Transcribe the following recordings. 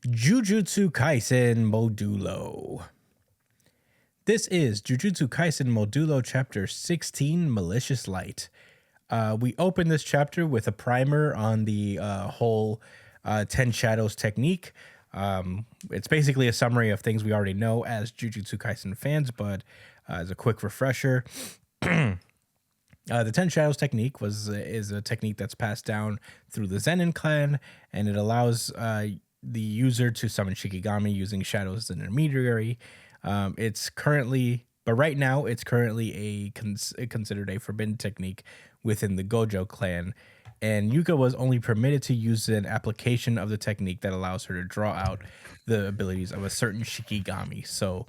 Jujutsu Kaisen Modulo. This is Jujutsu Kaisen Modulo Chapter 16, Malicious Light. We open this chapter with a primer on the whole 10 Shadows technique. It's basically a summary of things we already know as Jujutsu Kaisen fans, but as a quick refresher, the 10 Shadows technique is a technique that's passed down through the Zenin clan, and it allows the user to summon Shikigami using shadows as an intermediary. Right now, it's currently considered a forbidden technique within the Gojo clan, and Yuka was only permitted to use an application of the technique that allows her to draw out the abilities of a certain Shikigami. So,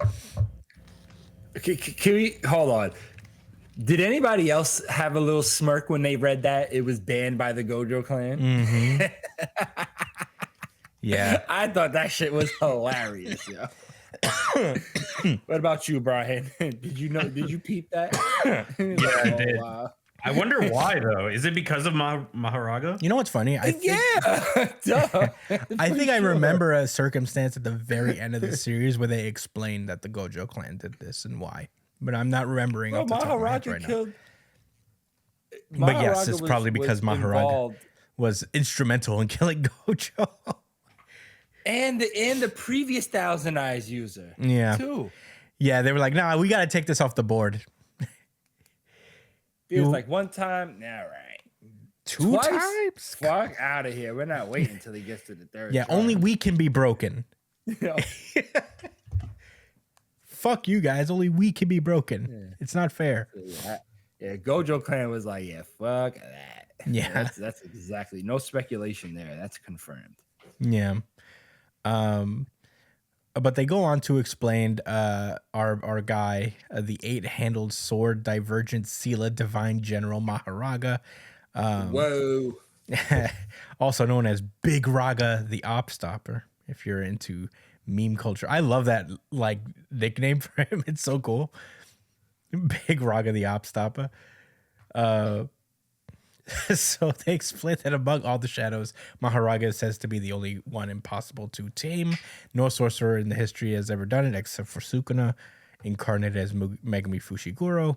can we hold on? Did anybody else have a little smirk when they read that it was banned by the Gojo clan? Mm-hmm. Yeah, I thought that shit was hilarious. Yo. What about you, Brian? Did you peep that? Yeah, I did. Wow. I wonder why though. Is it because of Mahoraga? You know what's funny? I think I remember a circumstance at the very end of the series where they explained that the Gojo clan did this and why, but I'm not remembering. Well, Mahoraga killed. Mahoraga but yes, it's probably because Mahoraga was instrumental in killing Gojo. And the previous Thousand Eyes user. Yeah. Too. Yeah, they were like, nah, we got to take this off the board. It was like one time. All right. Twice? Times? Fuck out of here. We're not waiting until he gets to the third. Yeah, try. Only we can be broken. Fuck you guys. Only we can be broken. Yeah. It's not fair. Yeah, Gojo clan was like, yeah, fuck that. Yeah. That's exactly. No speculation there. That's confirmed. Yeah. But they go on to explain our guy, the 8-handled sword divergent Sela divine general Mahoraga. Whoa. Also known as Big Raga the Op Stopper, if you're into meme culture. I love that like nickname for him. It's so cool. Big Raga the Op Stopper. So they explain that among all the shadows, Mahoraga is says to be the only one impossible to tame. No sorcerer in the history has ever done it except for Sukuna, incarnated as Megumi Fushiguro.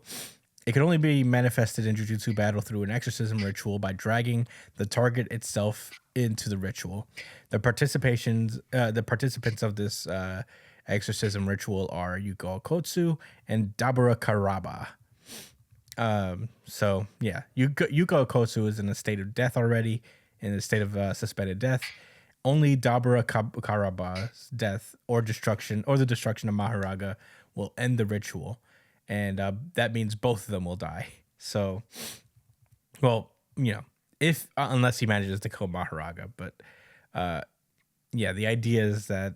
It can only be manifested in Jujutsu battle through an exorcism ritual by dragging the target itself into the ritual. The participants of this exorcism ritual are Yuko Kotsu and Dabura Karaba. So yeah, Yuko Kotsu is in a state of death already, in a state of suspended death. Only Dabura Karaba's death or destruction or the destruction of Mahoraga will end the ritual, and that means both of them will die. So, well, you know, if unless he manages to kill Mahoraga, but yeah, the idea is that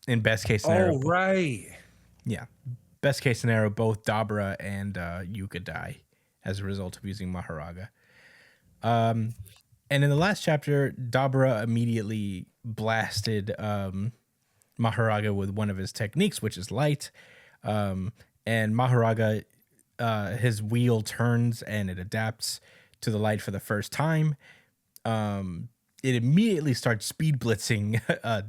in best case scenario, oh right, yeah, best case scenario, both Dabura and Yuka die as a result of using Mahoraga. And in the last chapter, Dabura immediately blasted Mahoraga with one of his techniques, which is light. And Mahoraga, his wheel turns and it adapts to the light for the first time. It immediately starts speed blitzing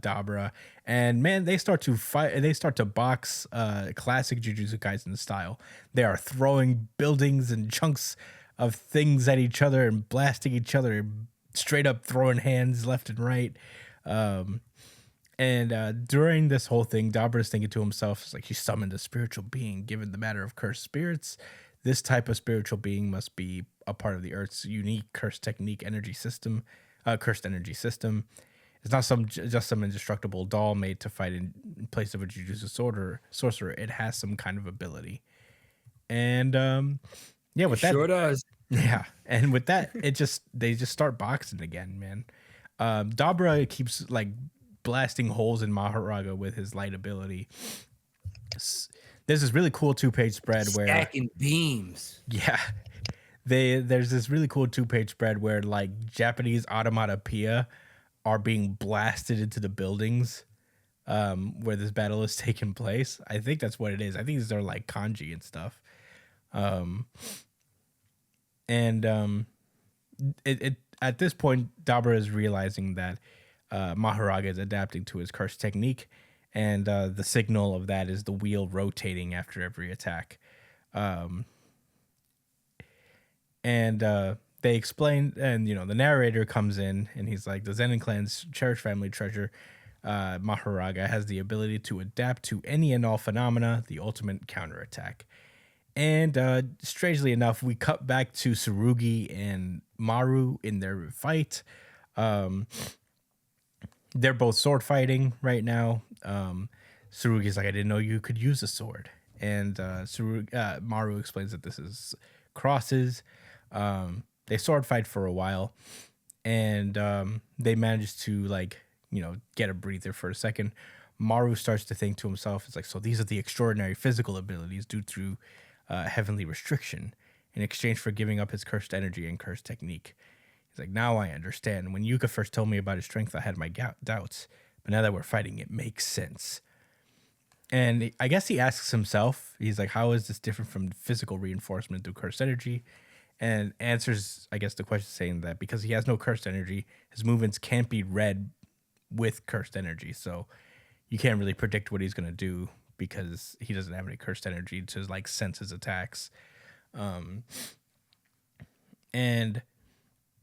Dabura, and man, they start to fight. They start to box, classic Jujutsu Kaisen style. They are throwing buildings and chunks of things at each other and blasting each other, straight up throwing hands left and right. And during this whole thing, Dabura is thinking to himself, it's like he summoned a spiritual being. Given the matter of cursed spirits, this type of spiritual being must be a part of the Earth's unique cursed technique energy system. Cursed energy system. It's not just some indestructible doll made to fight in place of a Jujutsu sorcerer. It has some kind of ability. And yeah, with that, sure does. Yeah, and with that, they just start boxing again, man. Dabura keeps like blasting holes in Mahoraga with his light ability. There's this really cool 2-page spread where stacking beams. Yeah. There's this really cool 2-page spread where like Japanese automatopoeia are being blasted into the buildings where this battle is taking place. I think that's what it is. I think these are like kanji and stuff. It at this point, Dabura is realizing that Mahoraga is adapting to his curse technique, and the signal of that is the wheel rotating after every attack. And they explain, and the narrator comes in and he's like, the Zenin clan's cherished family treasure, Mahoraga, has the ability to adapt to any and all phenomena, the ultimate counterattack. And strangely enough, we cut back to Tsurugi and Maru in their fight. They're both sword fighting right now. Tsurugi's like, I didn't know you could use a sword. And Maru explains that this is crosses. They sword fight for a while, and they manage to get a breather for a second. Maru starts to think to himself, it's like, so these are the extraordinary physical abilities due to heavenly restriction in exchange for giving up his cursed energy and cursed technique. He's like, now I understand. When Yuka first told me about his strength, I had my doubts, but now that we're fighting, it makes sense. And I guess he asks himself, he's like, how is this different from physical reinforcement through cursed energy? And answers, I guess, the question saying that because he has no cursed energy, his movements can't be read with cursed energy. So you can't really predict what he's going to do because he doesn't have any cursed energy to sense his attacks. And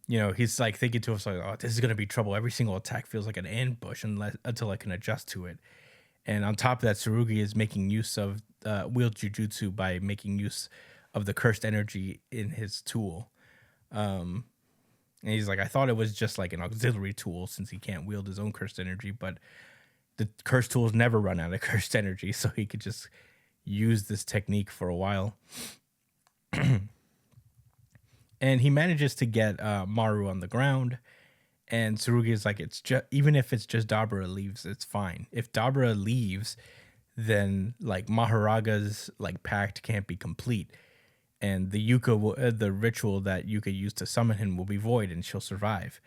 he's thinking to himself, oh, this is going to be trouble. Every single attack feels like an ambush until I can adjust to it. And on top of that, Tsurugi is making use of wield jujutsu by making use of the cursed energy in his tool. And he's like, I thought it was just like an auxiliary tool since he can't wield his own cursed energy, but the cursed tools never run out of cursed energy, so he could just use this technique for a while. And he manages to get Maru on the ground. And Tsurugi is like, it's just, even if it's just Dabura leaves, it's fine. If Dabura leaves, then Mahoraga's pact can't be complete, and the ritual that Yuka used to summon him will be void, and she'll survive.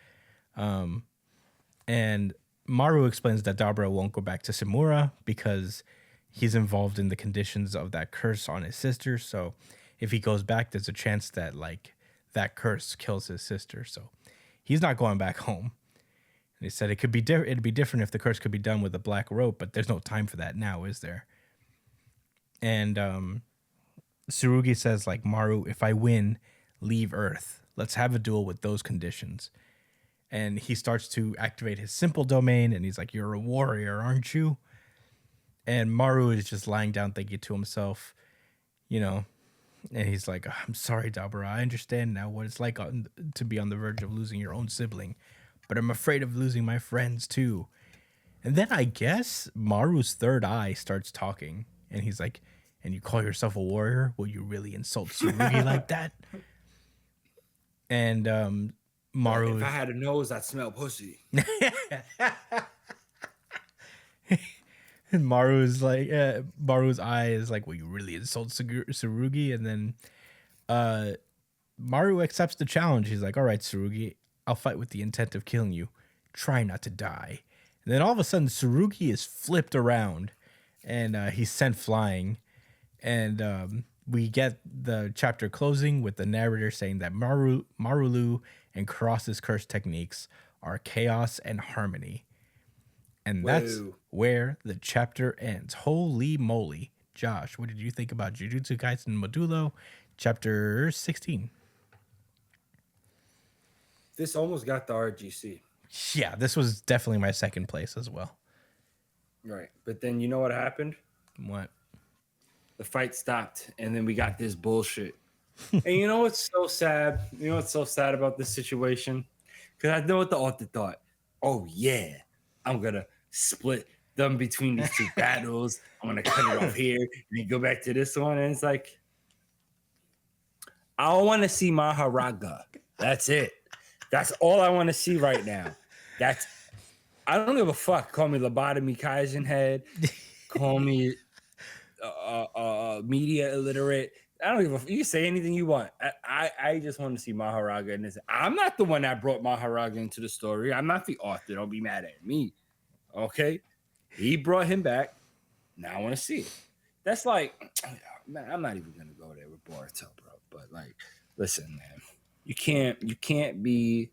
And Maru explains that Dabura won't go back to Simura because he's involved in the conditions of that curse on his sister. So if he goes back, there's a chance that that curse kills his sister. So he's not going back home. And he said it'd be different if the curse could be done with a black rope, but there's no time for that now, is there? And Tsurugi says, Maru, if I win, leave Earth. Let's have a duel with those conditions. And he starts to activate his simple domain, and he's like, you're a warrior, aren't you? And Maru is just lying down thinking to himself, and he's like, I'm sorry, Dabura. I understand now what it's like to be on the verge of losing your own sibling, but I'm afraid of losing my friends too. And then I guess Maru's third eye starts talking, and he's like, and you call yourself a warrior? Will you really insult Tsurugi like that? And Maru... If I had a nose, I'd smell pussy. And Maru's eye is like, will you really insult Tsurugi? And then Maru accepts the challenge. He's like, all right, Tsurugi, I'll fight with the intent of killing you. Try not to die. And then all of a sudden, Tsurugi is flipped around, and he's sent flying. And we get the chapter closing with the narrator saying that Marulu and Cross's curse techniques are chaos and harmony. And that's where the chapter ends. Holy moly. Josh, what did you think about Jujutsu Kaisen Modulo, chapter 16? This almost got the RGC. Yeah, this was definitely my second place as well. Right. But then you know what happened? What? The fight stopped, and then we got this bullshit. And you know what's so sad? You know what's so sad about this situation? Because I know what the author thought. Oh, yeah, I'm going to split them between these two battles. I'm going to cut it off here and then go back to this one. And it's like, I want to see Mahoraga. That's it. That's all I want to see right now. I don't give a fuck. Call me lobotomy Kaisen head. Call me media illiterate. I don't give a fuck. You can say anything you want. I just want to see Mahoraga in this. I'm not the one that brought Mahoraga into the story. I'm not the author. Don't be mad at me. Okay? He brought him back. Now I want to see it. That's like, man, I'm not even going to go there with Boruto, bro. But listen, man. You can't be.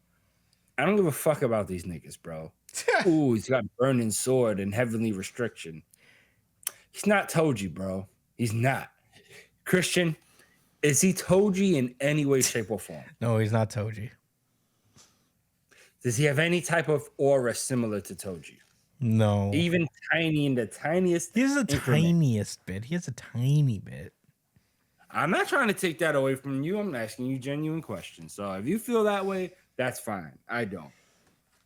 I don't give a fuck about these niggas, bro. Ooh, he's got burning sword and heavenly restriction. He's not Toji, bro. He's not. Christian, is he Toji in any way, shape, or form? No, he's not Toji. Does he have any type of aura similar to Toji? No. Even tiny in the tiniest. He has the increment. tiniest bit. He has a tiny bit. I'm not trying to take that away from you. I'm asking you genuine questions. So if you feel that way, that's fine. I don't.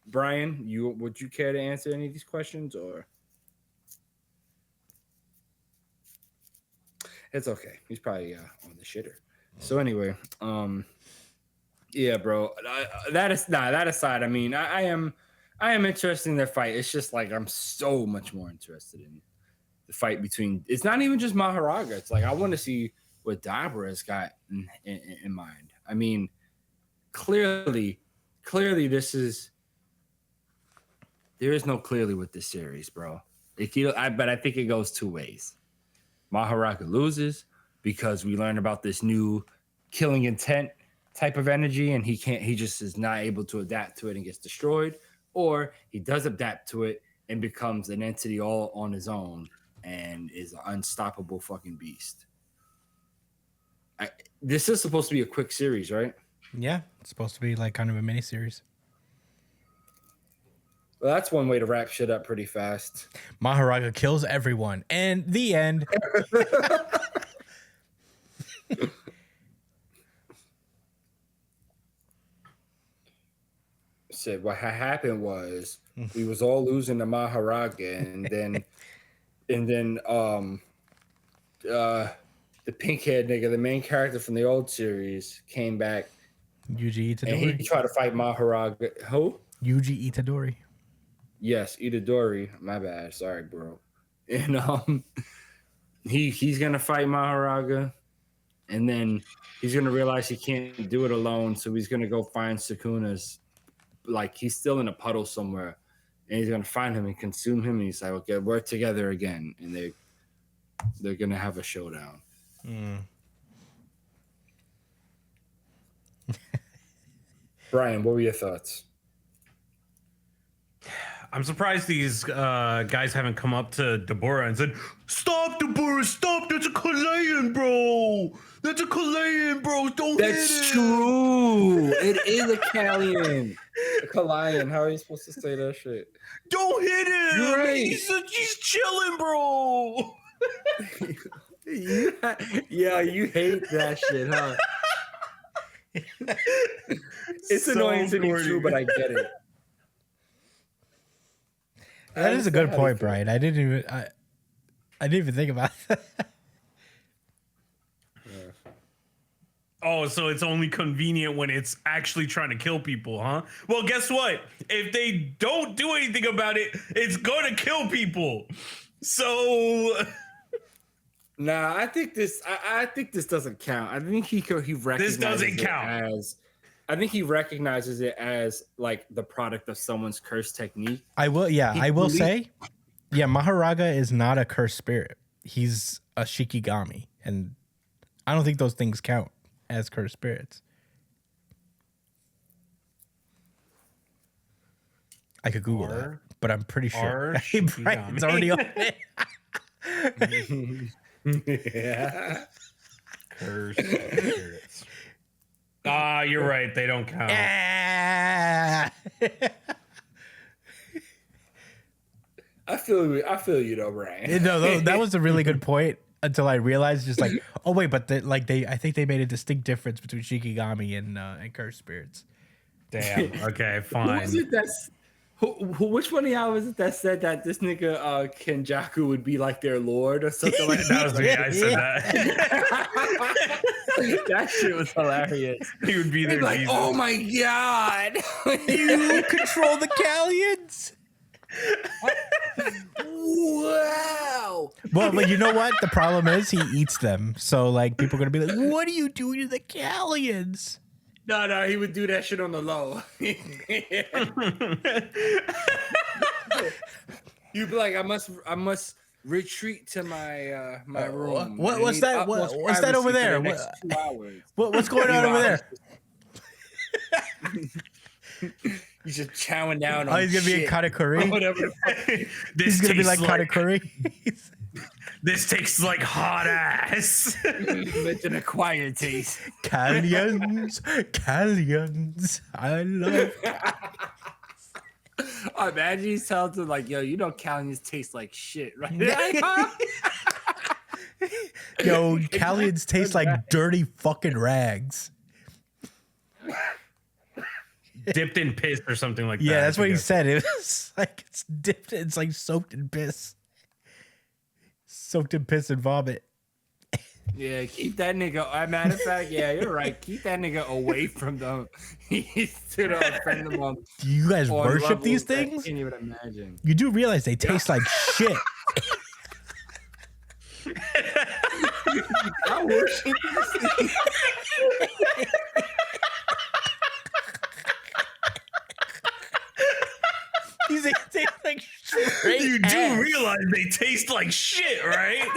Brian, would you care to answer any of these questions, or it's okay? He's probably on the shitter. So anyway, yeah, bro. That aside, I mean, I am interested in their fight. It's just like I'm so much more interested in the fight between. It's not even just Mahoraga. It's like I want to see what Dabura's got in mind. I mean, clearly, this is. There is no clearly with this series, bro. But I think it goes two ways. Mahoraga loses because we learn about this new killing intent type of energy, and he just is not able to adapt to it and gets destroyed. Or he does adapt to it and becomes an entity all on his own and is an unstoppable fucking beast. This is supposed to be a quick series, right? Yeah, it's supposed to be like kind of a mini series. Well, that's one way to wrap shit up pretty fast. Mahoraga kills everyone, and the end. Said what happened was we was all losing to Mahoraga, and then the pink haired nigga, the main character from the old series, came back. Yuji Itadori. And he tried to fight Mahoraga. Who? Yuji Itadori. Yes, Itadori. My bad. Sorry, bro. And he's gonna fight Mahoraga, and then he's gonna realize he can't do it alone, so he's gonna go find Sukuna's. Like he's still in a puddle somewhere, and he's gonna find him and consume him. And he's like, "Okay, we're together again," and they're gonna have a showdown. Brian, what were your thoughts? I'm surprised these guys haven't come up to Dabura and said, "Stop, Dabura! Stop! That's a Chilean, bro! That's a Chilean, bro! Don't hit him!" That's true. It is a Kalian. A Kalian. How are you supposed to say that shit? Don't hit him! You're right. He's chilling, bro! Yeah, you hate that shit, huh? It's So annoying to me corny. too, but I get it. That is a good point, Brian. I didn't even think about that. Oh, so it's only convenient when it's actually trying to kill people, huh? Well, guess what? If they don't do anything about it, it's going to kill people. So Nah, I think this doesn't count. I think he recognizes doesn't it count. as. I think he recognizes it as like the product of someone's curse technique. I will say, yeah, Mahoraga is not a cursed spirit. He's a Shikigami, and I don't think those things count as cursed spirits. I could Google that, but I'm pretty sure. Hey, Brian, it's already on it. Yeah. Cursed spirits. You're right. They don't count. I feel you though, Brian. No, that was a really good point until I realized just like, oh wait, but I think they made a distinct difference between Shikigami and cursed spirits. Damn. Okay, Who fine. was it that's which one of y'all was it that said that this nigga Kenjaku would be like their lord or something like That was me. I said that? That shit was hilarious. He would be there. Like, oh my god, You control the Galleons. wow. Well, but you know what? The problem is he eats them. So like people are gonna be like, what are you doing to the Galleons? No, he would do that shit on the low. You'd be like, I must retreat to my my room. What's that? What's that over there? The next 2 hours. What's going on over there? He's just chowing down Oh, on he's gonna be a shit. katakuri. Whatever the fuck. He's gonna be like katakuri. This tastes like hot ass. It's an acquired taste. Callions. I love. Imagine he's telling them like, yo, you know Callions taste like shit, right? Like, huh? Yo, Callions taste like dirty fucking rags. Dipped in piss or something like that. Yeah, that's I what he guess. said. It was like it's dipped. It's like soaked in piss. Soaked in piss and vomit. Yeah, keep that nigga. Matter of fact, yeah, you're right. Keep that nigga away from them. He's to offend them on. Do you guys on worship these levels I things? can't even imagine. You do realize they taste like shit. I worship these things. These things taste like straight You do ass. realize they taste like shit, right?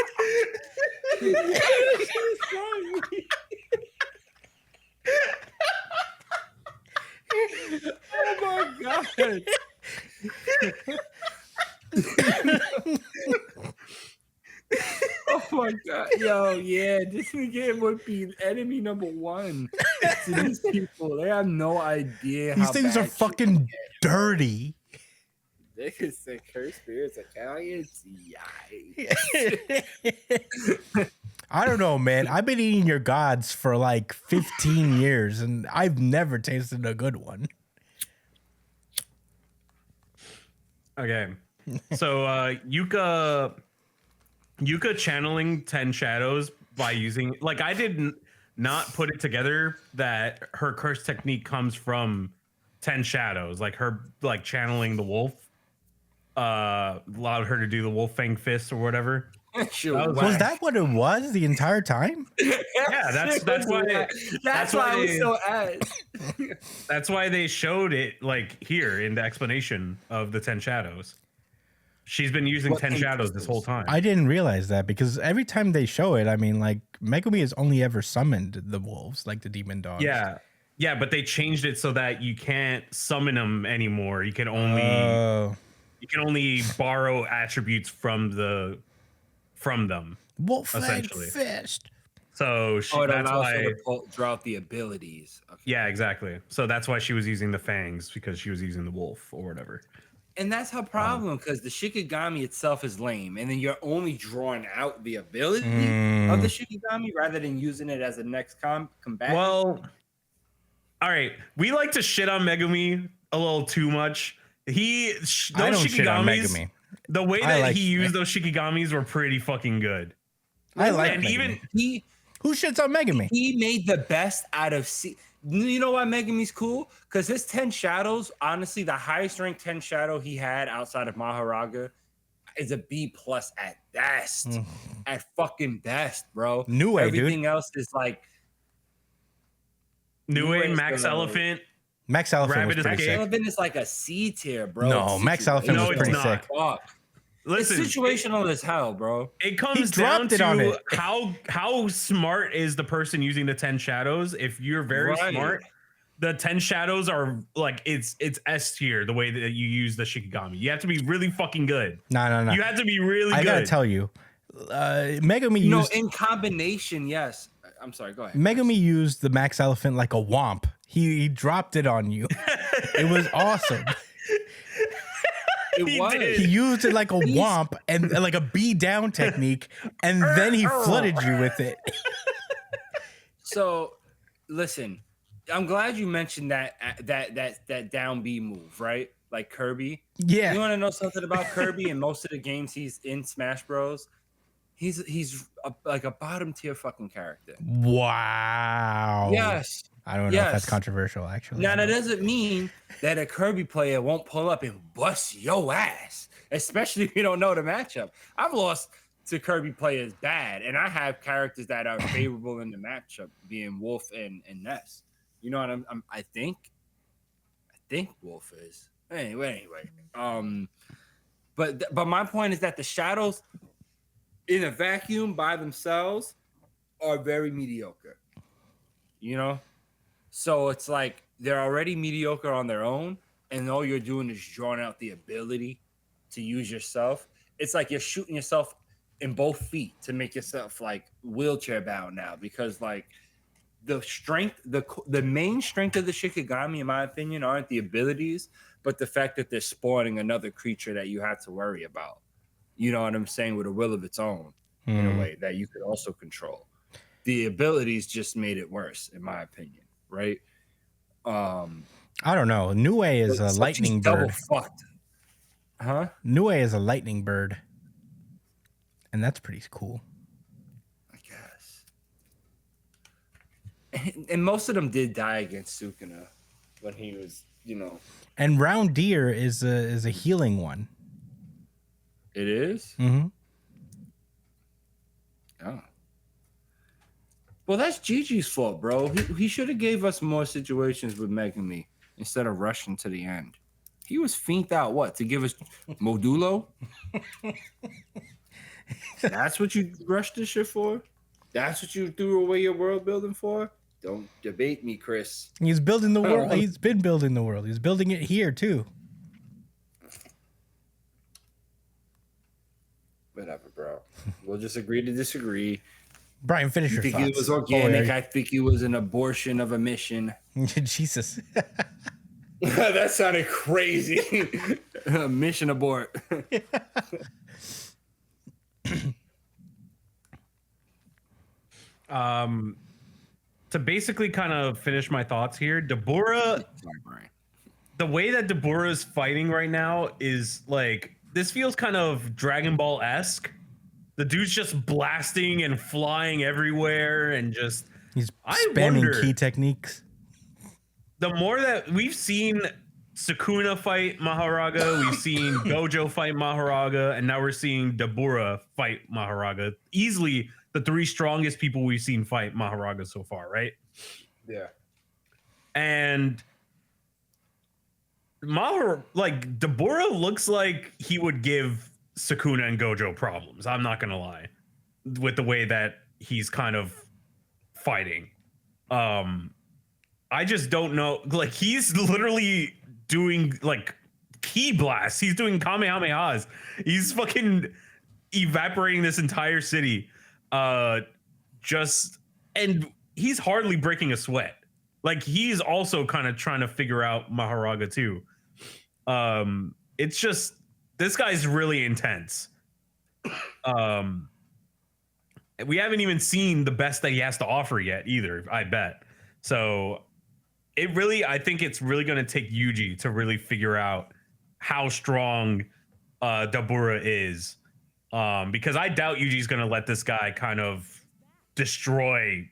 Oh my god. Oh my god, yo, yeah, this nigga would be enemy number one to these people. They have no idea. These how things are bad shit fucking dirty. They could say curse spirits, Italians. Yikes. I don't know, man. I've been eating your gods for like 15 years and I've never tasted a good one. Okay. So Yuka channeling 10 shadows by using, like, I did not put it together that her curse technique comes from 10 shadows, like her like channeling the wolf allowed her to do the wolf fang fist or whatever. Was that what it was the entire time? Yeah, that's why That's why I was so ass. that's why they showed it like here in the explanation of the 10 shadows. She's been using What 10 shadows this whole time. I didn't realize that because every time they show it, I mean, like Megumi has only ever summoned the wolves, like the demon dogs. Yeah, but they changed it so that you can't summon them anymore. You can only borrow attributes from them. wolf essentially. fist. So It that's allows why. her to draw out the abilities. Okay. Yeah, exactly. So that's why she was using the fangs, because she was using the wolf or whatever. And that's her problem, because the Shikigami itself is lame, and then you're only drawing out the ability of the Shikigami rather than using it as a next combat. Well, all right. We like to shit on Megumi a little too much. I don't shit on Megumi. The way that like he used those Shikigamis were pretty fucking good. I like And Megumi. even Who shits on Megumi? He made the best out of. You know why Megumi's cool? Because his 10 shadows, honestly, the highest ranked 10 shadow he had outside of Mahoraga is a B+ at best. At fucking best, bro. New Way, Everything dude. else is like New Way's Age, Max gonna- Elephant. Max Elephant Rabbit was pretty Escape. sick. Elephant is like a C tier, bro. No, It's Max Elephant No, was it's pretty not. sick. Fuck. Listen, It's situational as hell, bro. it comes dropped down it on to it. how smart is the person using the 10 shadows. If you're very Right. smart, the 10 shadows are like it's S tier the way that you use the Shikigami. You have to be really fucking good. No. You have to be really I good. gotta tell you, Megumi No, used in combination, yes. I'm sorry, go ahead. Megumi used the Max Elephant like a womp. He dropped it on you. It was awesome. It He was. did. He used it like a womp and like a B down technique, and then he flooded you with it. So, listen, I'm glad you mentioned that down B move, right? Like Kirby. Yeah. You want to know something about Kirby? In most of the games he's in Smash Bros, he's like a bottom tier fucking character. Wow. Yes. I don't know if Yes. that's controversial, actually. Now that doesn't mean that a Kirby player won't pull up and bust your ass, especially if you don't know the matchup. I've lost to Kirby players bad, and I have characters that are favorable in the matchup, being Wolf and Ness. You know what I think Wolf is. Anyway. But my point is that the shadows in a vacuum by themselves are very mediocre. You know? So it's like they're already mediocre on their own, and all you're doing is drawing out the ability to use yourself, it's like you're shooting yourself in both feet to make yourself like wheelchair bound now, because like the strength, the main strength of the Shikigami, in my opinion, aren't the abilities, but the fact that they're spawning another creature that you have to worry about. You know what I'm saying? With a will of its own, in a way that you could also control. The abilities just made it worse, in my opinion, right? I don't know. Nue is a lightning double bird. fucked. Huh? Nue is a lightning bird. And that's pretty cool. I guess. And most of them did die against Sukuna when he was, you know. And Round Deer is a healing one. It is? Mm-hmm. Oh. Well, that's Gigi's fault, bro. He should have gave us more situations with Megumi instead of rushing to the end. He was fiended out, what, to give us Modulo? That's what you rushed this shit for? That's what you threw away your world building for? Don't debate me, Chris. He's building the world. He's been building the world. He's building it here, too. Whatever, bro. We'll just agree to disagree. Brian, finish You your think thoughts. it was organic? Oh, I think it was an abortion of a mission. Jesus. That sounded crazy. Mission abort. To basically kind of finish my thoughts here, Dabura, the way that Dabura is fighting right now is like, this feels kind of Dragon Ball-esque. The dude's just blasting and flying everywhere and just... He's spamming key techniques. The more that we've seen Sukuna fight Mahoraga, we've seen Gojo fight Mahoraga, and now we're seeing Dabura fight Mahoraga. Easily the three strongest people we've seen fight Mahoraga so far, right? Yeah. And Dabura looks like he would give Sukuna and Gojo problems. I'm not gonna lie, with the way that he's kind of fighting. I just don't know. Like, he's literally doing like ki blasts. He's doing kamehamehas. He's fucking evaporating this entire city. And he's hardly breaking a sweat. Like, he's also kind of trying to figure out Mahoraga too. It's just, this guy's really intense. We haven't even seen the best that he has to offer yet either, I bet. So I think it's really going to take Yuji to really figure out how strong Dabura is. Because I doubt Yuji's going to let this guy kind of destroy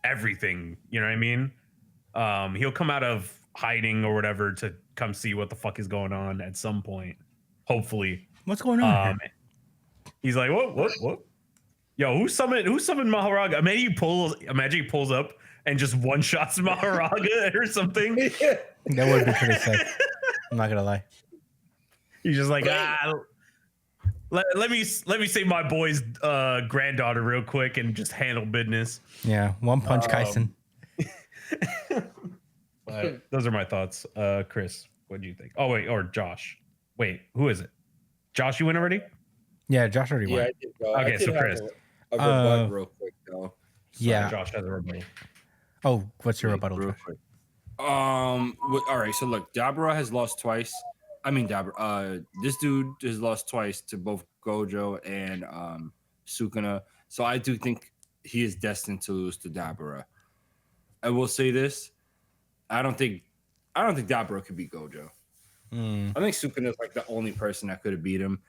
everything. You know what I mean? He'll come out of hiding or whatever to come see what the fuck is going on at some point. Hopefully. What's going on? He's like, what? Yo, who summoned Mahoraga? Imagine he pulls up and just one shots Mahoraga or something. That would be pretty sick. I'm not gonna lie. He's just like, let me save my boy's granddaughter real quick and just handle business. Yeah, one punch Kaisen. Those are my thoughts. Chris, what do you think? Oh wait, or Josh. Wait, who is it? Josh, you went already? Yeah, Josh already went. I did go. Okay, so Chris. A rebuttal real quick though. Yeah. Josh has a rebuttal. Oh, what's your rebuttal, Real Josh? quick. All right. So look, Dabura has lost twice. I mean, this dude has lost twice to both Gojo and Sukuna. So I do think he is destined to lose to Dabura. I will say this: I don't think Dabura could beat Gojo. I think Sukuna is like the only person that could have beat him,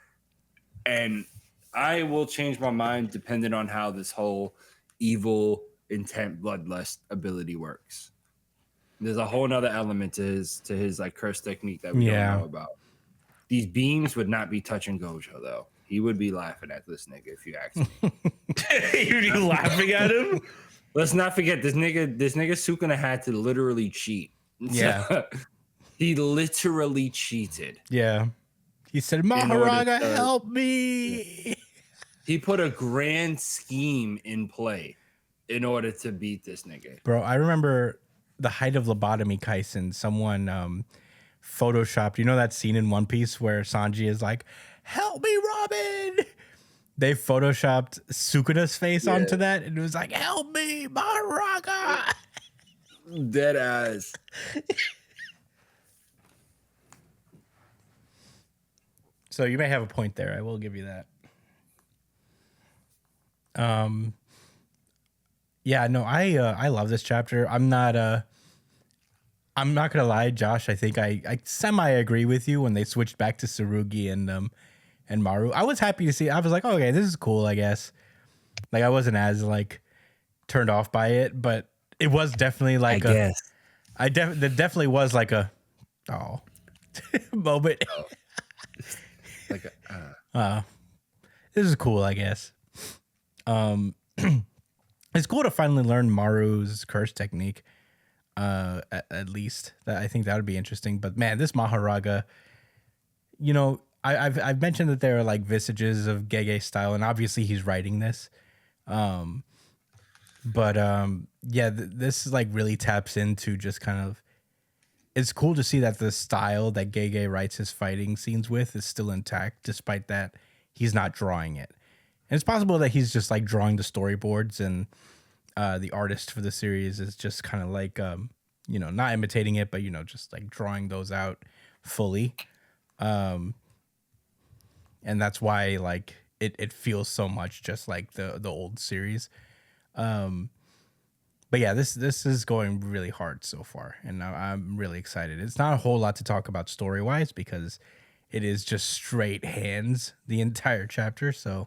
and I will change my mind depending on how this whole evil intent bloodlust ability works. There's a whole nother element to his like curse technique that we don't know about. These beams would not be touching Gojo though. He would be laughing at this nigga if you ask me. You'd be laughing at him? Let's not forget this nigga Sukuna had to literally cheat. Yeah. He literally cheated. Yeah. He said, Mahoraga, help me. He put a grand scheme in play in order to beat this nigga. Bro, I remember the height of lobotomy Kaisen. Someone photoshopped. You know that scene in One Piece where Sanji is like, "Help me, Robin." They photoshopped Sukuda's face onto that, and it was like, "Help me, Mahoraga." Dead ass. So you may have a point there. I will give you that. Yeah, no, I love this chapter. I'm not gonna lie, Josh. I think I semi agree with you when they switched back to Tsurugi and Maru. I was happy to see. I was like, okay, this is cool. I guess. Like I wasn't as like turned off by it, but it was definitely like there definitely was like a moment. Like This is cool, I guess. It's cool to finally learn Maru's curse technique. At least that I think that would be interesting. But man, this Mahoraga, you know, I've mentioned that there are like visages of Gege style, and obviously he's writing this. This like really taps into just kind of. It's cool to see that the style that Gege writes his fighting scenes with is still intact, despite that he's not drawing it. And it's possible that he's just like drawing the storyboards, and the artist for the series is just kind of like, not imitating it, but, just like drawing those out fully. And that's why like it feels so much just like the old series. But yeah, this is going really hard so far, and I'm really excited. It's not a whole lot to talk about story-wise because it is just straight hands the entire chapter. So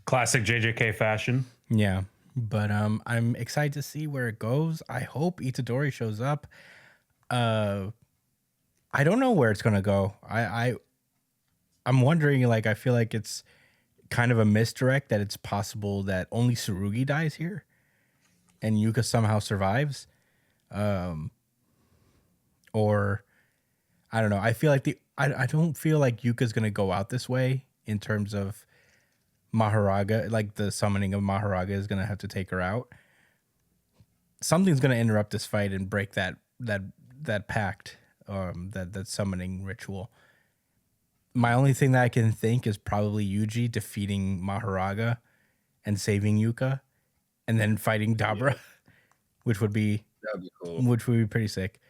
Classic JJK fashion. yeah, but I'm excited to see where it goes. I hope Itadori shows up. I don't know where it's gonna go. I'm wondering. Like, I feel like it's kind of a misdirect that it's possible that only Tsurugi dies here and Yuka somehow survives. Or I don't know. I feel like I don't feel like Yuka's gonna go out this way in terms of Mahoraga. Like the summoning of Mahoraga is gonna have to take her out. Something's gonna interrupt this fight and break that pact, that summoning ritual. My only thing that I can think is probably Yuji defeating Mahoraga and saving Yuka, and then fighting Dabura, which would be cool. Which would be pretty sick.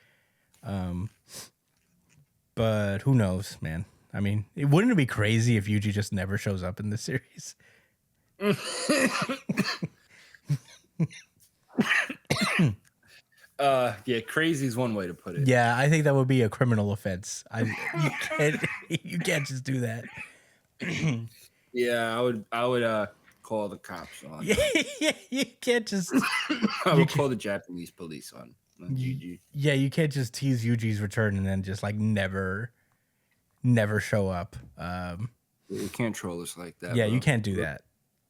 But who knows, man? I mean, wouldn't it be crazy if Yuji just never shows up in this series? Yeah, crazy is one way to put it. Yeah, I think that would be a criminal offense. You can't just do that. Yeah, I would call the cops on. Yeah, you can't just. I would call the Japanese police on Yuji. Yeah, you can't just tease Yuji's return and then just like never show up. You can't troll us like that. Yeah, bro. you can't do that.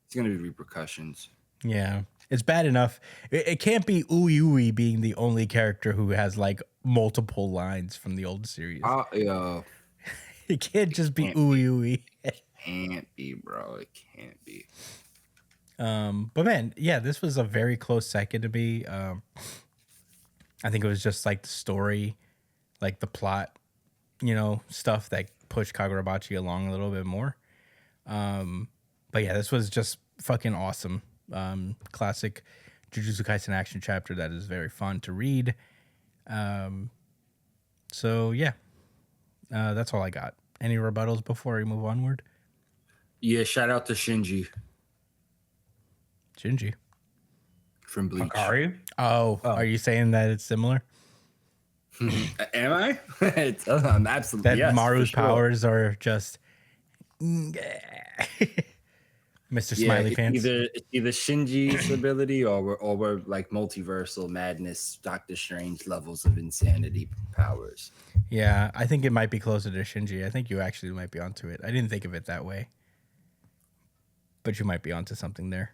It's gonna be repercussions. Yeah, it's bad enough. It can't be Uui being the only character who has like multiple lines from the old series. It can't just be Uui. Can't be, bro. It can't be. But man, yeah, this was a very close second to me. I think it was just like the story, like the plot, stuff that pushed Kagurabachi along a little bit more. But yeah, this was just fucking awesome. Classic Jujutsu Kaisen action chapter that is very fun to read. So yeah, that's all I got. Any rebuttals before we move onward? Yeah, shout out to Shinji from Bleach. Akari? Oh, are you saying that it's similar? Am I? I'm absolutely That yes, Maru's for sure. powers are just Mr. Smiley Pants. It's either Shinji's ability or we're like multiversal madness, Doctor Strange levels of insanity powers. Yeah, I think it might be closer to Shinji. I think you actually might be onto it. I didn't think of it that way, but you might be onto something there.